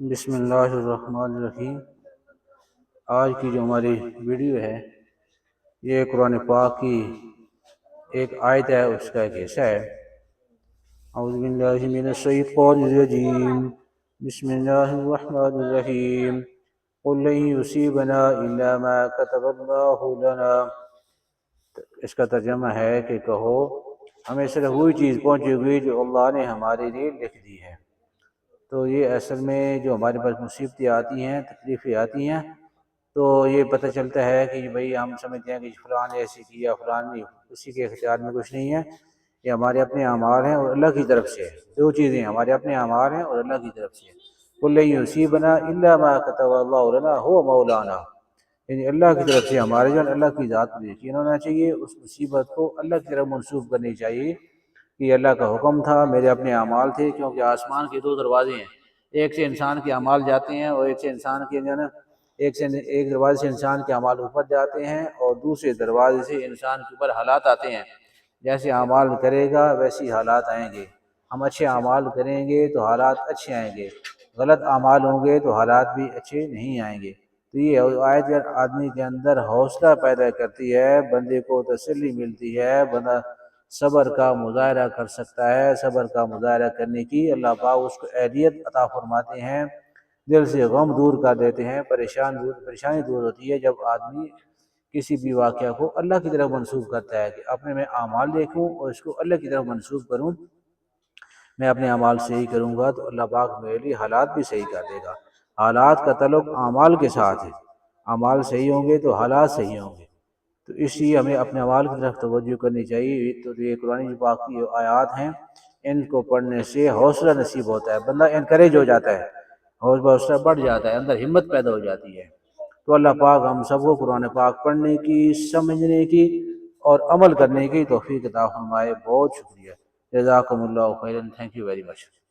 بسم اللہ الرحمن الرحیم۔ آج کی جو ہماری ویڈیو ہے یہ قرآن پاک کی ایک آیت ہے، اس کا ایک حصہ ہے۔ اعوذ باللہ من الشیطان الرجیم، بسم اللہ الرحمن الرحیم، قل لن یصیبنا الا ما كتب اللہ لنا۔ اس کا ترجمہ ہے کہ کہو ہمیں صرف وہی چیز پہنچے گی جو اللہ نے ہمارے لیے لکھ دی ہے۔ تو یہ اصل میں جو ہمارے پاس مصیبتیں آتی ہیں، تکلیفیں آتی ہیں، تو یہ پتہ چلتا ہے کہ بھئی ہم سمجھتے ہیں کہ فلان نے ایسی کیا، فلان نہیں، کسی کے اختیار میں کچھ نہیں ہے، یہ ہمارے اپنے اعمال ہیں اور اللہ کی طرف سے۔ دو چیزیں ہمارے اپنے اعمال ہیں اور اللہ کی طرف سے۔ قُل لَن يُصِيبَنَا إِلَّا مَا كَتَبَ اللَّهُ لَنَا هُوَ مَوْلَانَا، یعنی اللہ کی طرف سے ہمارے جو اللہ کی ذات پر یقین ہونا چاہیے، اس مصیبت کو اللہ کی طرف منسوب کرنی چاہیے کہ یہ اللہ کا حکم تھا، میرے اپنے اعمال تھے، کیونکہ آسمان کے دو دروازے ہیں، ایک سے انسان کے اعمال جاتے ہیں اور ایک سے انسان کے ایک دروازے سے انسان کے اعمال اوپر جاتے ہیں اور دوسرے دروازے سے انسان کے اوپر حالات آتے ہیں۔ جیسے اعمال کرے گا ویسی حالات آئیں گے، ہم اچھے اعمال کریں گے تو حالات اچھے آئیں گے، غلط اعمال ہوں گے تو حالات بھی اچھے نہیں آئیں گے۔ تو یہ آیت آدمی کے اندر حوصلہ پیدا کرتی ہے، بندے کو تسلی ملتی ہے، بندہ صبر کا مظاہرہ کر سکتا ہے، صبر کا مظاہرہ کرنے کی اللہ پاک اس کو اہلیت عطا فرماتے ہیں، دل سے غم دور کر دیتے ہیں، پریشانی دور ہوتی ہے جب آدمی کسی بھی واقعہ کو اللہ کی طرف منسوب کرتا ہے کہ اپنے میں اعمال دیکھوں اور اس کو اللہ کی طرف منسوب کروں، میں اپنے اعمال صحیح کروں گا تو اللہ پاک میرے لیے حالات بھی صحیح کر دے گا۔ حالات کا تعلق اعمال کے ساتھ ہے، اعمال صحیح ہوں گے تو حالات صحیح ہوں گے، تو اس لیے ہمیں اپنے اعمال کی طرف توجہ کرنی چاہیے۔ تو یہ قرآن پاک کی آیات ہیں، ان کو پڑھنے سے حوصلہ نصیب ہوتا ہے، بندہ انکریج ہو جاتا ہے، حوصلہ بڑھ جاتا ہے، اندر ہمت پیدا ہو جاتی ہے۔ تو اللہ پاک ہم سب کو قرآن پاک پڑھنے کی، سمجھنے کی اور عمل کرنے کی توفیق عطا فرمائے۔ بہت شکریہ، جزاکم اللہ خیرا، تھینک یو ویری مچ۔